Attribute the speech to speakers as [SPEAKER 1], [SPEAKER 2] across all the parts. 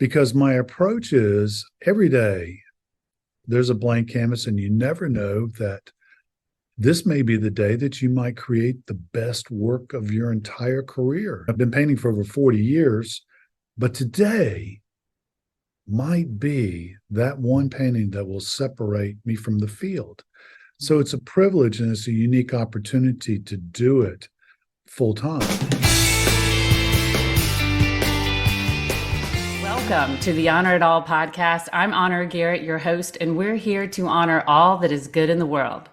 [SPEAKER 1] because my approach is every day there's a blank canvas, and you never know that this may be the day that you might create the best work of your entire career. I've been painting for over 40 years, but today might be that one painting that will separate me from the field. So it's a privilege and it's a unique opportunity to do it full time.
[SPEAKER 2] Welcome to the Honor It All podcast. I'm Honor Garrett, your host, and we're here to honor all that is good in the world.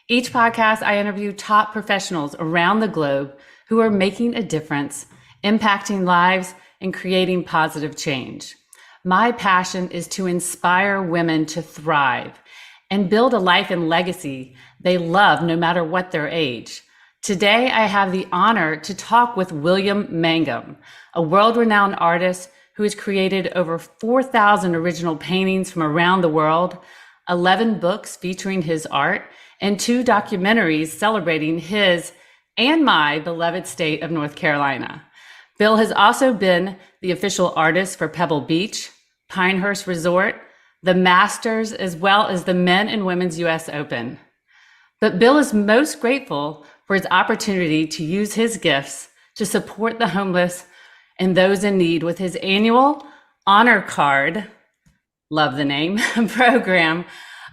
[SPEAKER 2] Each podcast, I interview top professionals around the globe who are making a difference, impacting lives, and creating positive change. My passion is to inspire women to thrive and build a life and legacy they love no matter what their age. Today, I have the honor to talk with William Mangum, a world-renowned artist who has created over 4,000 original paintings from around the world, 11 books featuring his art, and 2 documentaries celebrating his and my beloved state of North Carolina. Bill has also been the official artist for Pebble Beach, Pinehurst Resort, the Masters, as well as the Men and Women's U.S. Open. But Bill is most grateful for his opportunity to use his gifts to support the homeless and those in need with his annual Honor Card, love the name, program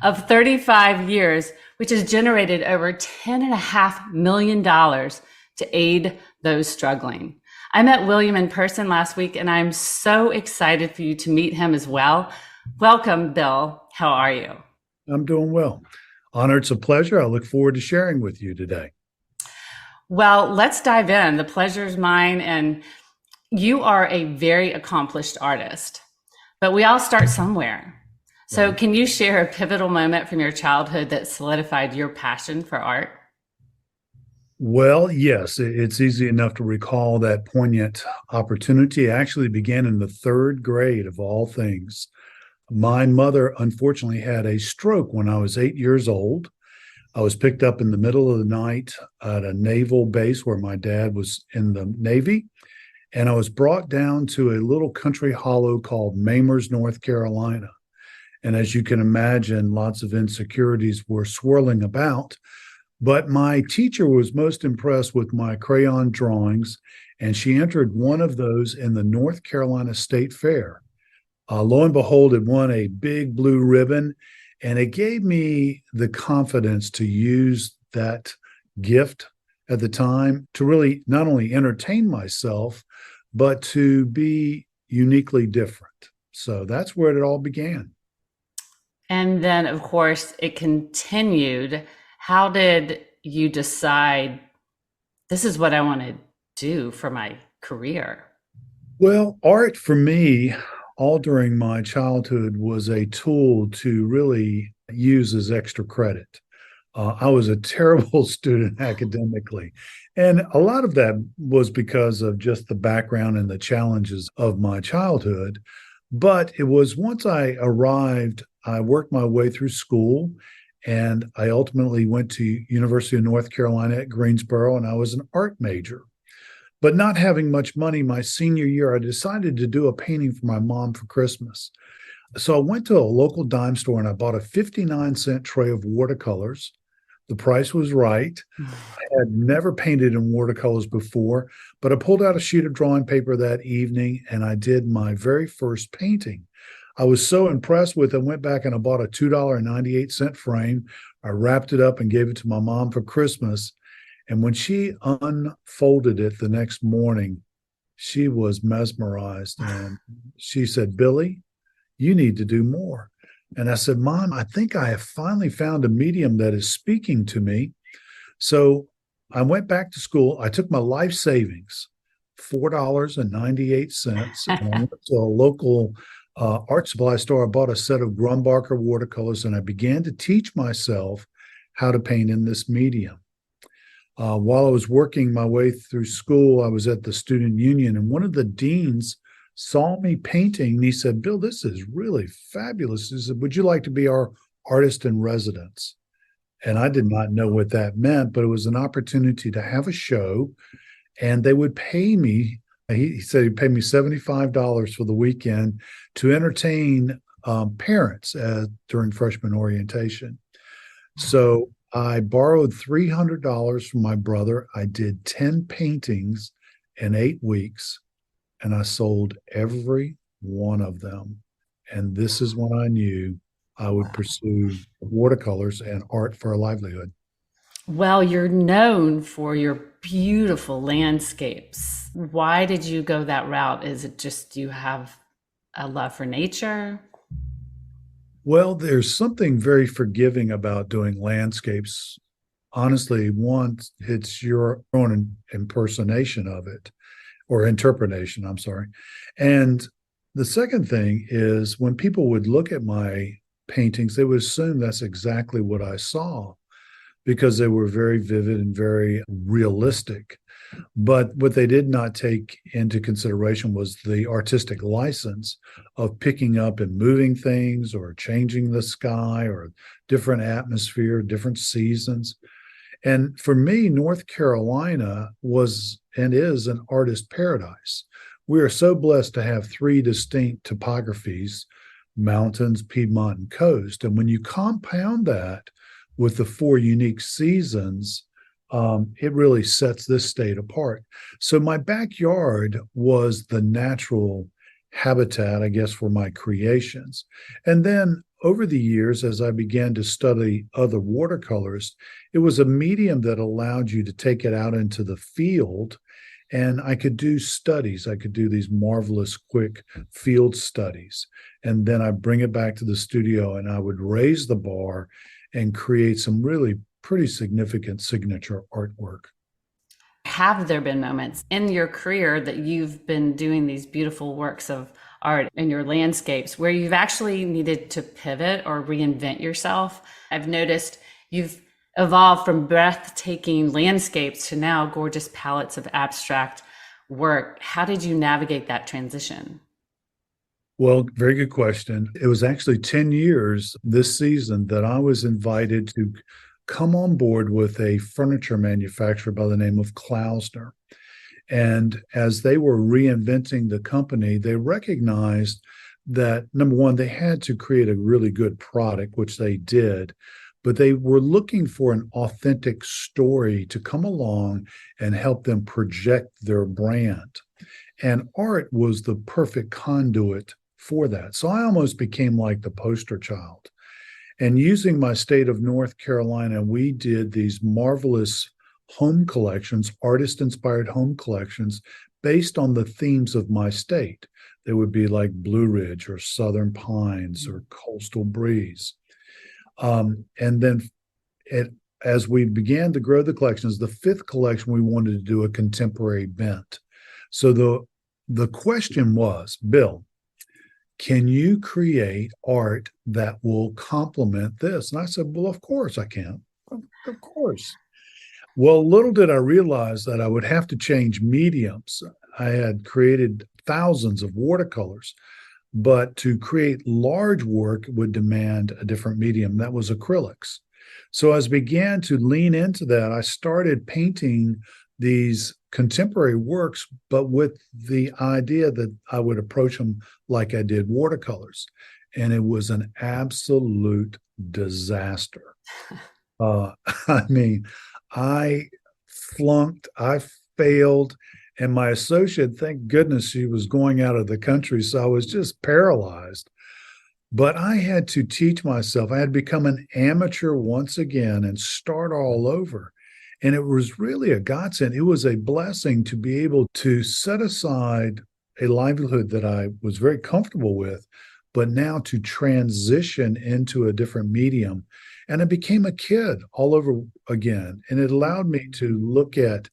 [SPEAKER 2] of 35 years, which has generated over $10.5 million to aid those struggling. I met William in person last week, and I'm so excited for you to meet him as well. Welcome, Bill. How are you?
[SPEAKER 1] I'm doing well. Honor, it's a pleasure. I look forward to sharing with you today.
[SPEAKER 2] Well, let's dive in. The pleasure is mine, and you are a very accomplished artist, but we all start somewhere. So can you share a pivotal moment from your childhood that solidified your passion for art?
[SPEAKER 1] Well, yes, it's easy enough to recall that poignant opportunity. It actually began in the 3rd grade of all things. My mother, unfortunately, had a stroke when I was 8 years old. I was picked up in the middle of the night at a naval base where my dad was in the Navy, and I was brought down to a little country hollow called Pinehurst, North Carolina. And as you can imagine, lots of insecurities were swirling about. But my teacher was most impressed with my crayon drawings, and she entered one of those in the North Carolina State Fair. Lo and behold, it won a big blue ribbon, and it gave me the confidence to use that gift at the time to really not only entertain myself, but to be uniquely different. So that's where it all began.
[SPEAKER 2] And then, of course, it continued. How did you decide this is what I want to do for my career?
[SPEAKER 1] Well, art for me, all during my childhood, was a tool to really use as extra credit. I was a terrible student academically. And a lot of that was because of just the background and the challenges of my childhood. But it was once I arrived, I worked my way through school, and I ultimately went to University of North Carolina at Greensboro, and I was an art major. But not having much money my senior year, I decided to do a painting for my mom for Christmas. So I went to a local dime store and I bought a 59-cent tray of watercolors. The price was right. I had never painted in watercolors before, but I pulled out a sheet of drawing paper that evening and I did my very first painting. I was so impressed with it, I went back and I bought a $2.98 frame. I wrapped it up and gave it to my mom for Christmas. And when she unfolded it the next morning, she was mesmerized. And she said, "Billy, you need to do more." And I said, "Mom, I think I have finally found a medium that is speaking to me." So I went back to school. I took my life savings, $4.98, and I went to a local art supply store. I bought a set of Grumbacher watercolors, and I began to teach myself how to paint in this medium. While I was working my way through school, I was at the student union, and one of the deans saw me painting, and he said, "Bill, this is really fabulous." He said, "Would you like to be our artist in residence?" And I did not know what that meant, but it was an opportunity to have a show, and they would pay me He said he paid me $75 for the weekend to entertain parents during freshman orientation. So I borrowed $300 from my brother. I did 10 paintings in 8 weeks, and I sold every one of them. And this is when I knew I would
[SPEAKER 2] Wow.
[SPEAKER 1] pursue watercolors and art for a livelihood.
[SPEAKER 2] Well, you're known for your beautiful landscapes. Why did you go that route? Is it just you have a love for nature?
[SPEAKER 1] Well, there's something very forgiving about doing landscapes. Honestly, one, it's your own impersonation of it or interpretation, I'm sorry. And the second thing is when people would look at my paintings, they would assume that's exactly what I saw because they were very vivid and very realistic. But what they did not take into consideration was the artistic license of picking up and moving things or changing the sky or different atmosphere, different seasons. And for me, North Carolina was and is an artist paradise. We are so blessed to have three distinct topographies: mountains, Piedmont, and coast. And when you compound that with the four unique seasons, it really sets this state apart. So my backyard was the natural habitat, I guess, for my creations. And then over the years, as I began to study other watercolors, it was a medium that allowed you to take it out into the field. And I could do studies. I could do these marvelous, quick field studies. And then I bring it back to the studio and I would raise the bar and create some really pretty significant signature artwork.
[SPEAKER 2] Have there been moments in your career that you've been doing these beautiful works of art in your landscapes where you've actually needed to pivot or reinvent yourself? I've noticed you've evolved from breathtaking landscapes to now gorgeous palettes of abstract work. How did you navigate that transition?
[SPEAKER 1] Well, very good question. It was actually 10 years this season that I was invited to come on board with a furniture manufacturer by the name of Klausner. And as they were reinventing the company, they recognized that number one, they had to create a really good product, which they did, but they were looking for an authentic story to come along and help them project their brand. And art was the perfect conduit for that. So I almost became like the poster child. And using my state of North Carolina, we did these marvelous home collections, artist inspired home collections based on the themes of my state. They would be like Blue Ridge or Southern Pines or Coastal Breeze. And then as we began to grow the collections, the fifth collection, we wanted to do a contemporary bent. So the question was, Bill, can you create art that will complement this? And I said, well, of course I can. Of course. Well, little did I realize that I would have to change mediums. I had created thousands of watercolors, but to create large work would demand a different medium. That was acrylics. So as I began to lean into that, I started painting these contemporary works, but with the idea that I would approach them like I did watercolors. And it was an absolute disaster. I mean, I flunked, I failed, and my associate, thank goodness she was going out of the country, so I was just paralyzed. But I had to teach myself. I had to become an amateur once again and start all over. And it was really a godsend. It was a blessing to be able to set aside a livelihood that I was very comfortable with, but now to transition into a different medium. And I became a kid all over again. And it allowed me to look at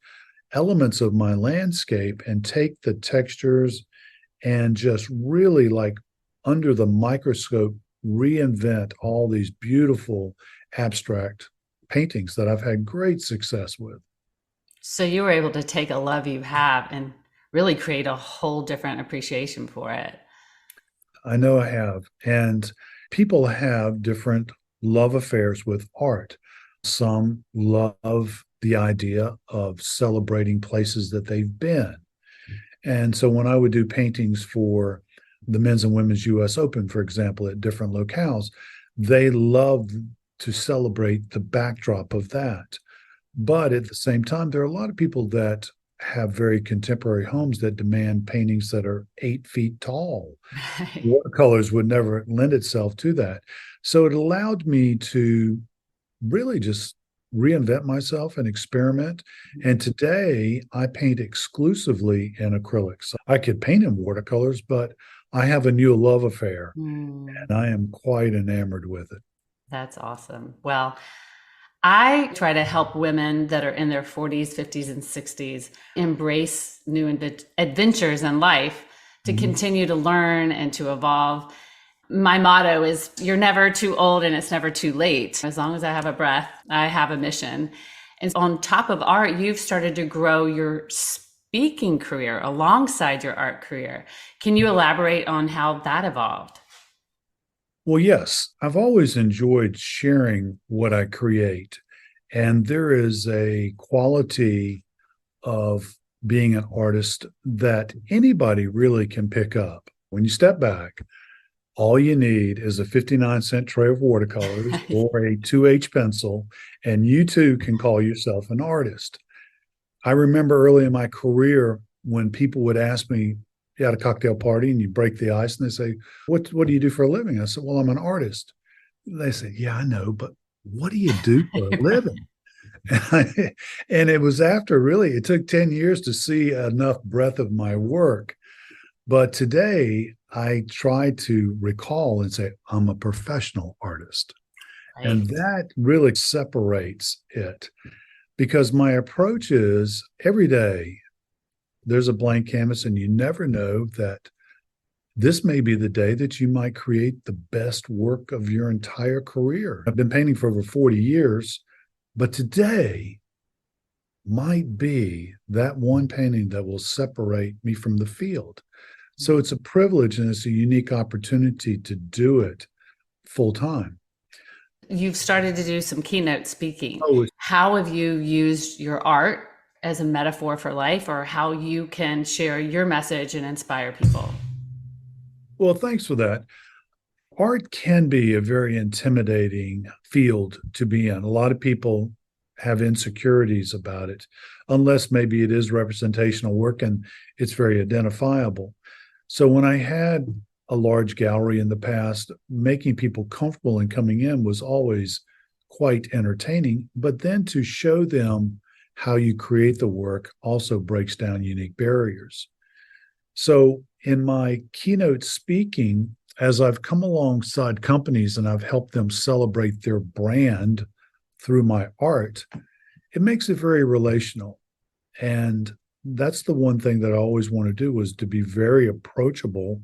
[SPEAKER 1] elements of my landscape and take the textures and just really like under the microscope reinvent all these beautiful abstract paintings that I've had great success with.
[SPEAKER 2] So you were able to take a love you have and really create a whole different appreciation for it.
[SPEAKER 1] I know I have. And people have different love affairs with art. Some love the idea of celebrating places that they've been. And so when I would do paintings for the men's and women's US Open, for example, at different locales, they loved to celebrate the backdrop of that. But at the same time, there are a lot of people that have very contemporary homes that demand paintings that are 8 feet tall. Watercolors would never lend itself to that. So it allowed me to really just reinvent myself and experiment. And today I paint exclusively in acrylics. I could paint in watercolors, but I have a new love affair
[SPEAKER 2] Mm,
[SPEAKER 1] and I am quite enamored with it.
[SPEAKER 2] that's awesome. Well, I try to help women that are in their 40s, 50s, and 60s embrace new adventures in life to
[SPEAKER 1] Mhm.
[SPEAKER 2] continue to learn and to evolve. My motto is you're never too old and it's never too late. As long as I have a breath, I have a mission. And on top of art, you've started to grow your speaking career alongside your art career. Can you elaborate on how that evolved?
[SPEAKER 1] Well, yes, I've always enjoyed sharing what I create. And there is a quality of being an artist that anybody really can pick up. When you step back, all you need is a 59-cent tray of watercolors or a 2H pencil, and you too can call yourself an artist. I remember early in my career when people would ask me, you had a cocktail party and you break the ice and they say, what do you do for a living? I said, well, I'm an artist. They said, yeah, I know, but what do you do for a living? And it was after really, it took 10 years to see enough breadth of my work. But today I try to recall and say, I'm a professional artist. And
[SPEAKER 2] Right.
[SPEAKER 1] that really separates it because my approach is every day there's a blank canvas, and you never know that this may be the day that you might create the best work of your entire career. I've been painting for over 40 years, but today might be that one painting that will separate me from the field. So it's a privilege and it's a unique opportunity to do it full time.
[SPEAKER 2] You've started to do some keynote speaking.
[SPEAKER 1] Oh,
[SPEAKER 2] How have you used your art as a metaphor for life, or how you can share your message and inspire people?
[SPEAKER 1] well, thanks for that. Art can be a very intimidating field to be in. A lot of people have insecurities about it, unless maybe it is representational work and it's very identifiable. So when I had a large gallery in the past, making people comfortable in coming in was always quite entertaining. But then to show them how you create the work also breaks down unique barriers. So in my keynote speaking, as I've come alongside companies and I've helped them celebrate their brand through my art, it makes it very relational. And that's the one thing that I always want to do is to be very approachable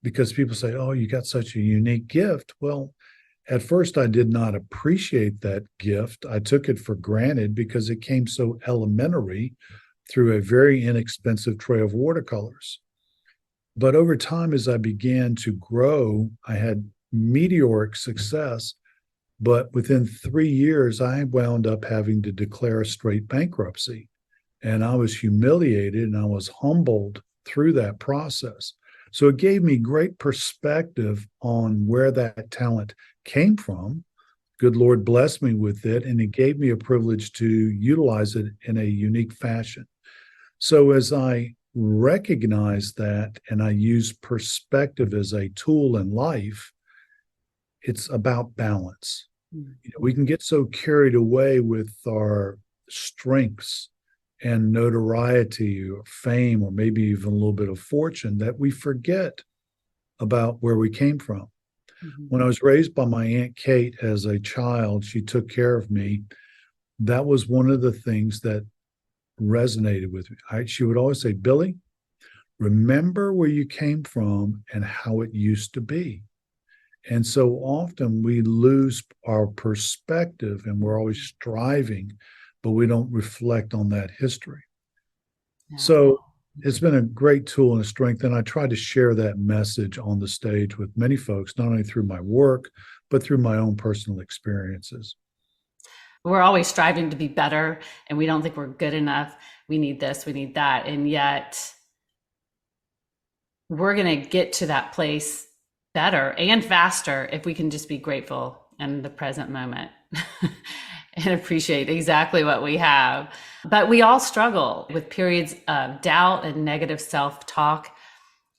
[SPEAKER 1] because people say, oh, you got such a unique gift. Well, at first, I did not appreciate that gift. I took it for granted because it came so elementary through a very inexpensive tray of watercolors. But over time, as I began to grow, I had meteoric success. But within 3 years, I wound up having to declare a straight bankruptcy. And I was humiliated and I was humbled through that process. So it gave me great perspective on where that talent came from. Good Lord blessed me with it, and it gave me a privilege to utilize it in a unique fashion. So as I recognize that and I use perspective as a tool in life, it's about balance. We can get so carried away with our strengths and notoriety or fame or maybe even a little bit of fortune that we forget about where we came from.
[SPEAKER 2] Mhm.
[SPEAKER 1] When I was raised by my Aunt Kate as a child, she took care of me. That was one of the things that resonated with me. She would always say, Billy, remember where you came from and how it used to be. And so often we lose our perspective and we're always striving, but we don't reflect on that history.
[SPEAKER 2] Yeah.
[SPEAKER 1] So it's been a great tool and a strength. And I try to share that message on the stage with many folks, not only through my work, but through my own personal experiences.
[SPEAKER 2] We're always striving to be better and we don't think we're good enough. We need this, we need that. And yet we're going to get to that place better and faster if we can just be grateful in the present moment and appreciate exactly what we have. But we all struggle with periods of doubt and negative self talk.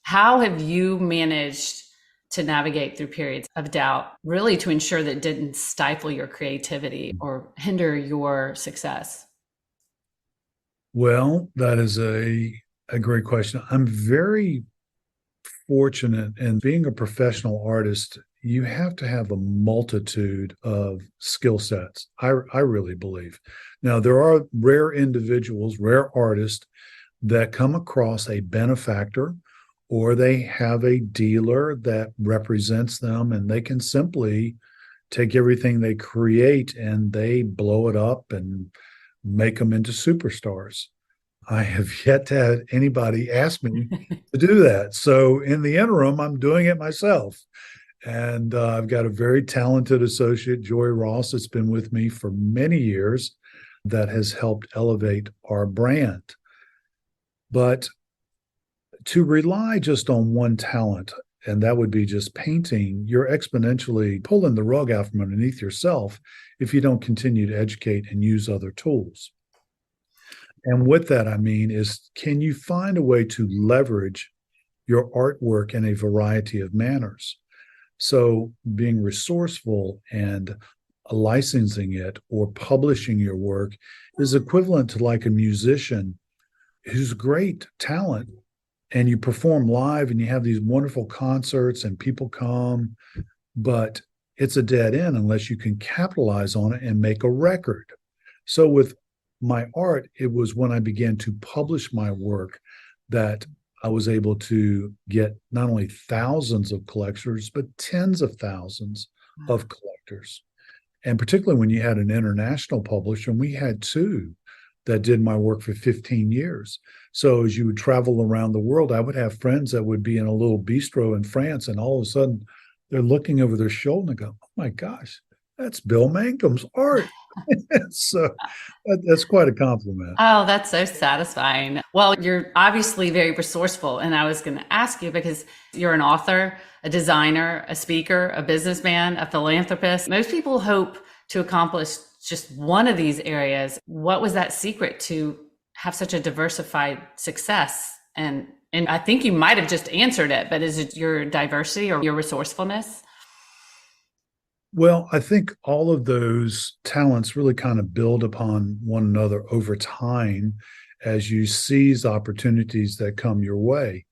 [SPEAKER 2] How have you managed to navigate through periods of doubt, really to ensure that it didn't stifle your creativity or hinder your success?
[SPEAKER 1] Well, that is a great question. I'm very fortunate in being a professional artist. You have to have a multitude of skill sets. I really believe. Now, there are rare individuals, rare artists that come across a benefactor or they have a dealer that represents them and they can simply take everything they create and they blow it up and make them into superstars. I have yet to have anybody ask me to do that. So in the interim, I'm doing it myself. And I've got a very talented associate, Joy Ross, that's been with me for many years that has helped elevate our brand. But to rely just on one talent, and that would be just painting, you're exponentially pulling the rug out from underneath yourself if you don't continue to educate and use other tools. And with that, I mean, is can you find a way to leverage your artwork in a variety of manners? So being resourceful and licensing it or publishing your work is equivalent to like a musician who's great talent and you perform live and you have these wonderful concerts and people come, but it's a dead end unless you can capitalize on it and make a record. So with my art, it was when I began to publish my work that I was able to get not only thousands of collectors, but tens of thousands of collectors. And particularly when you had an international publisher, and we had two that did my work for 15 years. So as you would travel around the world, I would have friends that would be in a little bistro in France, and all of a sudden they're looking over their shoulder and go, "Oh my gosh, that's Bill Mangum's art." So that's quite a compliment.
[SPEAKER 2] Oh, that's so satisfying. Well, you're obviously very resourceful. And I was going to ask you because you're an author, a designer, a speaker, a businessman, a philanthropist. Most people hope to accomplish just one of these areas. What was that secret to have such a diversified success? And I think you might have just answered it, but is it your diversity or your resourcefulness?
[SPEAKER 1] Well, I think all of those talents really kind of build upon one another over time as you seize opportunities that come your way.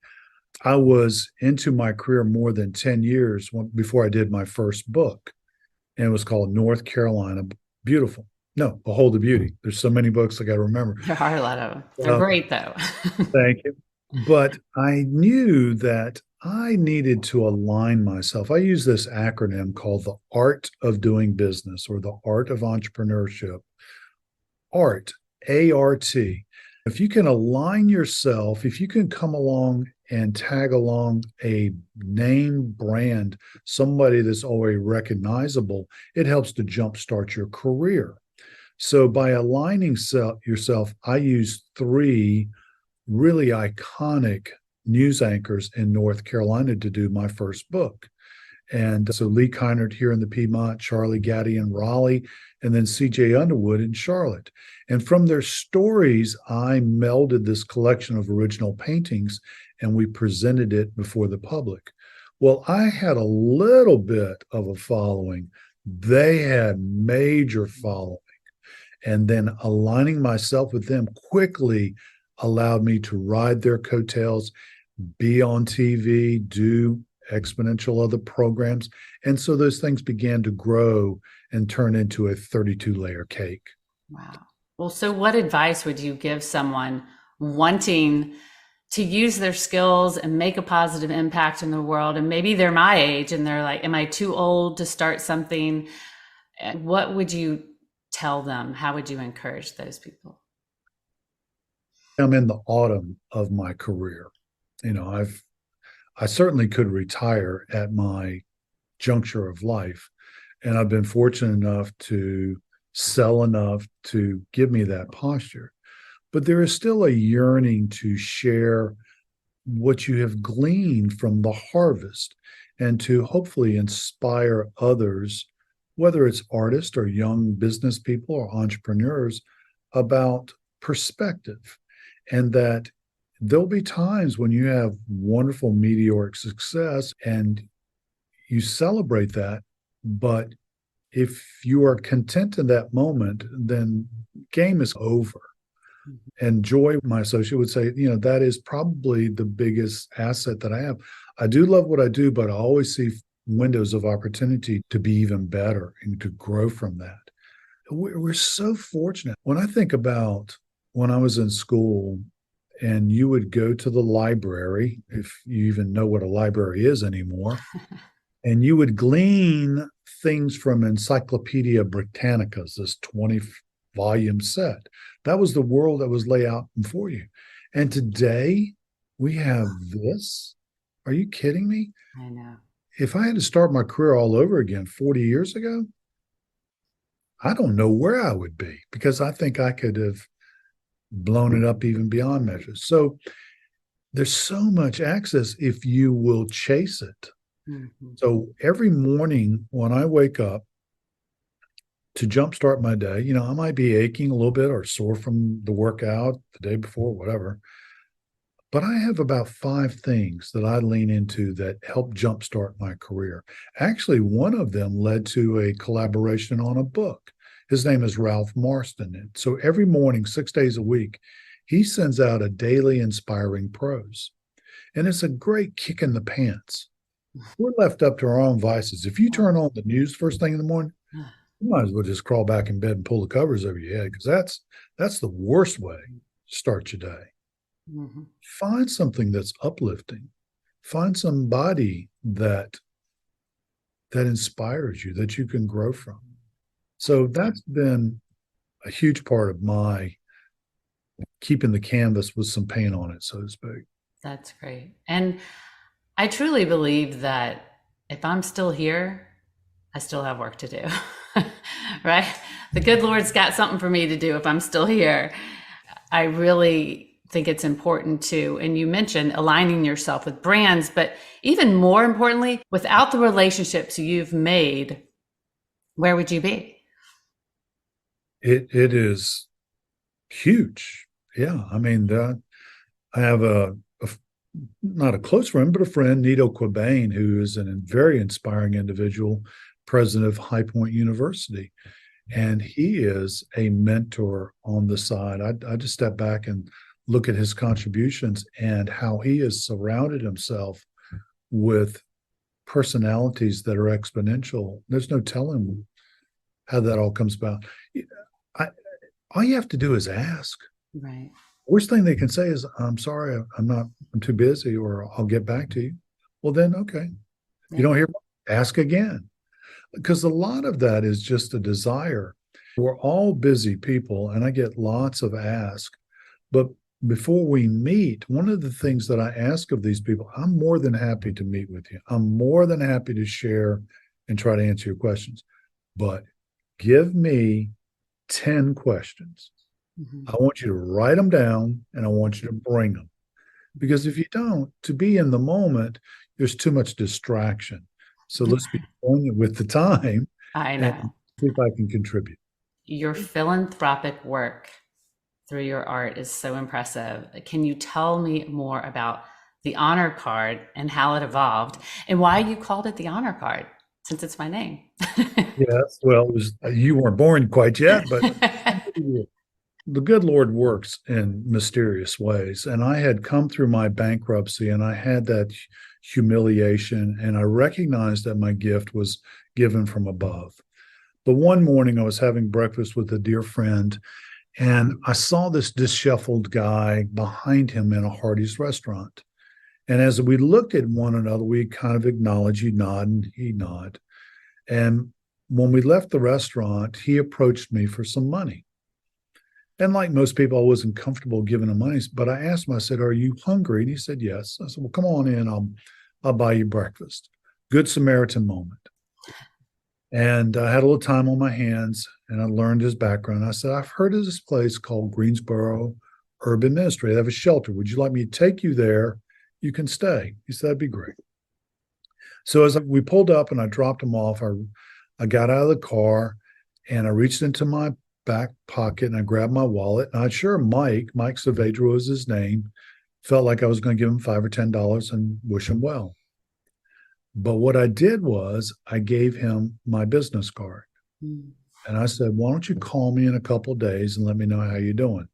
[SPEAKER 1] I was into my career more than 10 years before I did my first book, and it was called North Carolina Beautiful. No, Behold the Beauty. There's so many books I got to remember.
[SPEAKER 2] There are a lot of them. They're great, though.
[SPEAKER 1] Thank you. But I knew that I needed to align myself. I use this acronym called the Art of Doing Business or the Art of Entrepreneurship. Art, A-R-T. If you can align yourself, if you can come along and tag along a name brand, somebody that's already recognizable, it helps to jumpstart your career. So by aligning yourself, I use three really iconic news anchors in North Carolina to do my first book. And so Lee Keinert here in the Piedmont, Charlie Gaddy in Raleigh, and then CJ Underwood in Charlotte. And from their stories, I melded this collection of original paintings and we presented it before the public. Well, I had a little bit of a following. They had major following. And then aligning myself with them quickly allowed me to ride their coattails, be on TV, do exponential other programs. And so those things began to grow and turn into a 32-layer cake.
[SPEAKER 2] Wow. Well, so what advice would you give someone wanting to use their skills and make a positive impact in the world? And maybe they're my age and they're like, am I too old to start something? What would you tell them? How would you encourage those people?
[SPEAKER 1] I'm in the autumn of my career. I certainly could retire at my juncture of life. And I've been fortunate enough to sell enough to give me that posture. But there is still a yearning to share what you have gleaned from the harvest and to hopefully inspire others, whether it's artists or young business people or entrepreneurs, about perspective. And that there'll be times when you have wonderful meteoric success and you celebrate that. But if you are content in that moment, then game is over. And Joy, my associate, would say, that is probably the biggest asset that I have. I do love what I do, but I always see windows of opportunity to be even better and to grow from that. We're so fortunate. When I think about when I was in school and you would go to the library, if you even know what a library is anymore, and you would glean things from Encyclopedia Britannica's, this 20-volume set. That was the world that was laid out before you. And today we have this. Are you kidding me?
[SPEAKER 2] I know.
[SPEAKER 1] If I had to start my career all over again 40 years ago, I don't know where I would be, because I think I could have blown it up even beyond measures. So there's so much access if you will chase it. Mm-hmm. So every morning when I wake up to jumpstart my day, I might be aching a little bit or sore from the workout the day before, whatever. But I have about 5 things that I lean into that help jumpstart my career. Actually, one of them led to a collaboration on a book. His name is Ralph Marston. And so every morning, 6 days a week, he sends out a daily inspiring prose. And it's a great kick in the pants. We're left up to our own vices. If you turn on the news first thing in the morning, you might as well just crawl back in bed and pull the covers over your head, because that's the worst way to start your day. Mm-hmm. Find something that's uplifting. Find somebody that inspires you, that you can grow from. So that's been a huge part of my keeping the canvas with some paint on it, so to speak.
[SPEAKER 2] That's great. And I truly believe that if I'm still here, I still have work to do, right? The good Lord's got something for me to do if I'm still here. I really think it's important to, and you mentioned aligning yourself with brands, but even more importantly, without the relationships you've made, where would you be?
[SPEAKER 1] It is huge. Yeah. I mean, I have not a close friend, but a friend, Nito Quabain, who is a very inspiring individual, president of High Point University. And he is a mentor on the side. I just step back and look at his contributions and how he has surrounded himself with personalities that are exponential. There's no telling how that all comes about. All you have to do is ask.
[SPEAKER 2] Right.
[SPEAKER 1] Worst thing they can say is, I'm sorry, I'm too busy, or I'll get back to you. Well, then, okay. Yeah. You don't hear, ask again. Because a lot of that is just a desire. We're all busy people, and I get lots of asks. But before we meet, one of the things that I ask of these people, I'm more than happy to meet with you. I'm more than happy to share and try to answer your questions. But give me 10 questions. Mm-hmm. I want you to write them down, and I want you to bring them. Because if you don't, to be in the moment, there's too much distraction. So let's be poignant with the time.
[SPEAKER 2] I know.
[SPEAKER 1] And see if I can contribute.
[SPEAKER 2] Your philanthropic work through your art is so impressive. Can you tell me more about the honor card and how it evolved, and why you called it the honor card, since it's my name?
[SPEAKER 1] Yes, well, you weren't born quite yet, but the good Lord works in mysterious ways. And I had come through my bankruptcy, and I had that humiliation, and I recognized that my gift was given from above. But one morning I was having breakfast with a dear friend, and I saw this disheveled guy behind him in a Hardee's restaurant. And as we looked at one another, we kind of acknowledged, you nod and he nod. And when we left the restaurant, he approached me for some money. And like most people, I wasn't comfortable giving him money, but I asked him, I said, "Are you hungry?" And he said, "Yes." I said, "Well, come on in. I'll buy you breakfast." Good Samaritan moment. And I had a little time on my hands, and I learned his background. I said, "I've heard of this place called Greensboro Urban Ministry. They have a shelter. Would you like me to take you there? you can stay. He said, that'd be great. So as we pulled up and I dropped him off, I got out of the car and I reached into my back pocket and I grabbed my wallet. And I sure Mike Saavedra was his name, felt like I was going to give him $5 or $10 and wish him well. But what I did was I gave him my business card. Mm. And I said, why don't you call me in a couple of days and let me know how you're doing?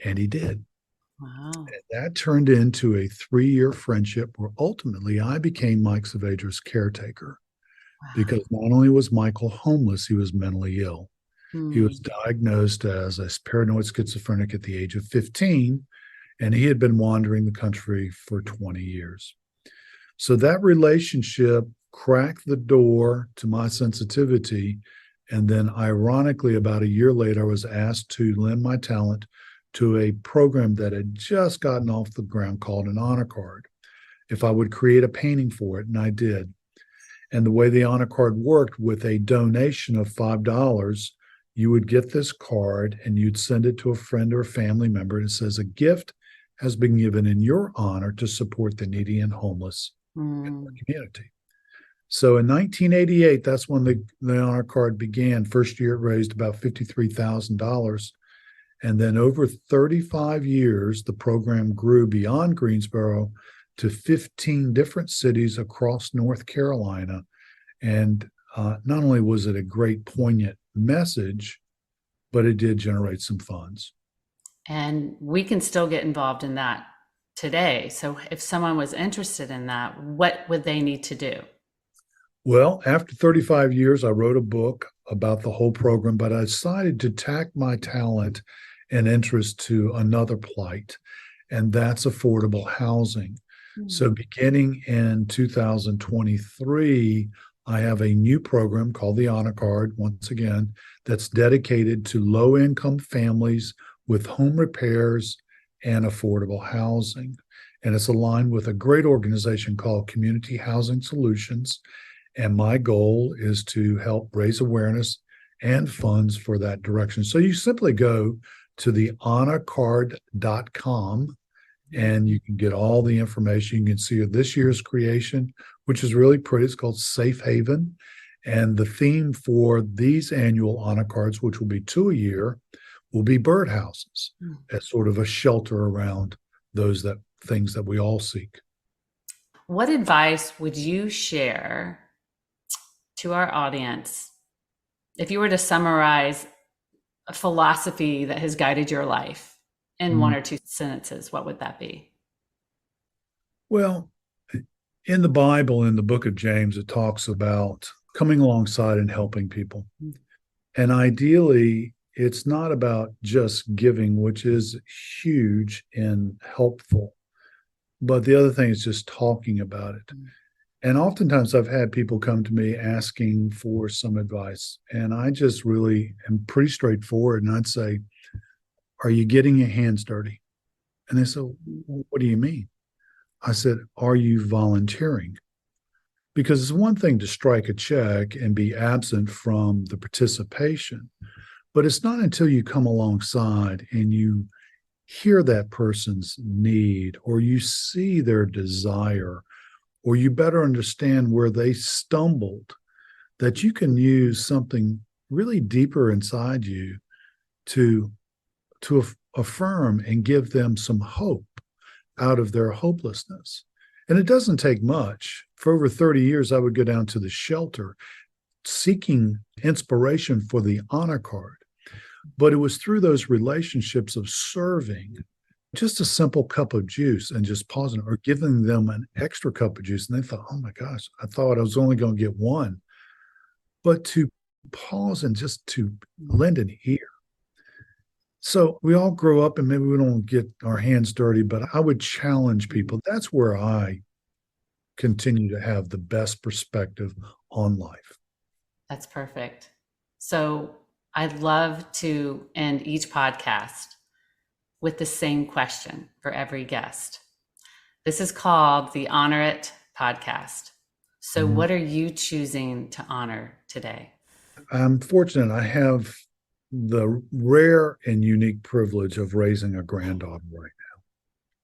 [SPEAKER 1] And he did. Wow. And that turned into a 3-year friendship where ultimately I became Mike Saavedra's caretaker. Wow. Because not only was Michael homeless, he was mentally ill. Hmm. He was diagnosed as a paranoid schizophrenic at the age of 15, and he had been wandering the country for 20 years. So that relationship cracked the door to my sensitivity. And then ironically, about a year later, I was asked to lend my talent to a program that had just gotten off the ground called an honor card, if I would create a painting for it, and I did. And the way the honor card worked, with a donation of $5, you would get this card and you'd send it to a friend or a family member. And it says, a gift has been given in your honor to support the needy and homeless in the community. So in 1988, that's when the honor card began. First year, it raised about $53,000. And then over 35 years, the program grew beyond Greensboro to 15 different cities across North Carolina. And not only was it a great, poignant message, but it did generate some funds.
[SPEAKER 2] And we can still get involved in that today. So if someone was interested in that, what would they need to do?
[SPEAKER 1] Well, after 35 years, I wrote a book about the whole program, but I decided to tack my talent and interest to another plight, and that's affordable housing. Mm-hmm. So beginning in 2023, I have a new program called the Honor Card, once again, that's dedicated to low-income families with home repairs and affordable housing. And it's aligned with a great organization called Community Housing Solutions. And my goal is to help raise awareness and funds for that direction. So you simply go to the honorcard.com and you can get all the information. You can see this year's creation, which is really pretty. It's called Safe Haven. And the theme for these annual honor cards, which will be 2 a year, will be birdhouses as sort of a shelter around those things that we all seek.
[SPEAKER 2] What advice would you share to our audience if you were to summarize a philosophy that has guided your life in one or two sentences? What would that be?
[SPEAKER 1] Well, in the Bible, in the book of James, it talks about coming alongside and helping people. And ideally, it's not about just giving, which is huge and helpful, but the other thing is just talking about it. And oftentimes I've had people come to me asking for some advice, and I just really am pretty straightforward. And I'd say, are you getting your hands dirty? And they said, what do you mean? I said, are you volunteering? Because it's one thing to strike a check and be absent from the participation, but it's not until you come alongside and you hear that person's need, or you see their desire, or you better understand where they stumbled, that you can use something really deeper inside you to affirm and give them some hope out of their hopelessness. And it doesn't take much. For over 30 years, I would go down to the shelter seeking inspiration for the honor card. But it was through those relationships of serving, just a simple cup of juice and just pausing, or giving them an extra cup of juice. And they thought, oh my gosh, I thought I was only going to get one. But to pause and just to lend an ear. So we all grow up and maybe we don't get our hands dirty, but I would challenge people. That's where I continue to have the best perspective on life.
[SPEAKER 2] That's perfect. So I'd love to end each podcast with the same question for every guest. This is called the Honor It podcast. So what are you choosing to honor today?
[SPEAKER 1] I'm fortunate. I have the rare and unique privilege of raising a granddaughter right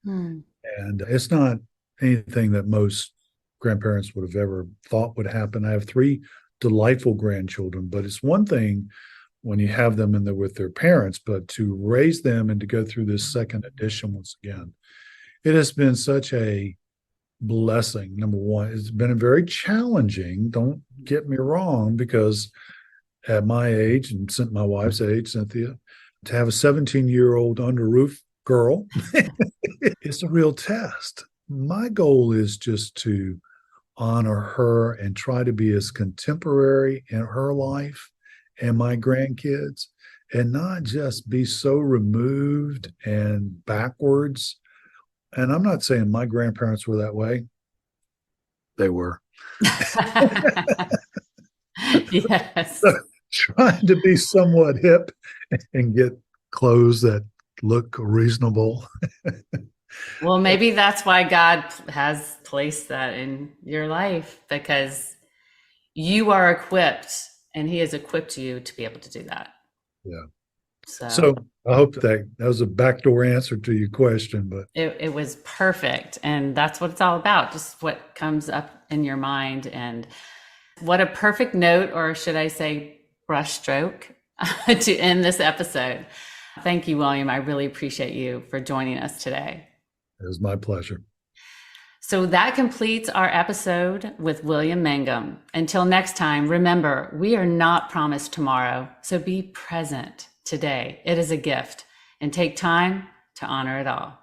[SPEAKER 1] now. And it's not anything that most grandparents would have ever thought would happen. I have three delightful grandchildren, but it's one thing when you have them with their parents, but to raise them and to go through this second edition once again, it has been such a blessing. Number one, it's been very challenging. Don't get me wrong, because at my age and my wife's age, Cynthia, to have a 17-year-old under roof girl, it's a real test. My goal is just to honor her and try to be as contemporary in her life and my grandkids, and not just be so removed and backwards. And I'm not saying my grandparents were that way. They were.
[SPEAKER 2] Yes.
[SPEAKER 1] So, trying to be somewhat hip and get clothes that look reasonable.
[SPEAKER 2] Well, maybe that's why God has placed that in your life, because you are equipped and He has equipped you to be able to do that.
[SPEAKER 1] Yeah.
[SPEAKER 2] So,
[SPEAKER 1] So I hope that was a backdoor answer to your question, but
[SPEAKER 2] it was perfect. And that's what it's all about, just what comes up in your mind. And what a perfect note, or should I say brushstroke, to end this episode. Thank you, William. I really appreciate you for joining us today.
[SPEAKER 1] it was my pleasure.
[SPEAKER 2] So that completes our episode with William Mangum. Until next time, remember, we are not promised tomorrow, so be present today. It is a gift, and take time to honor it all.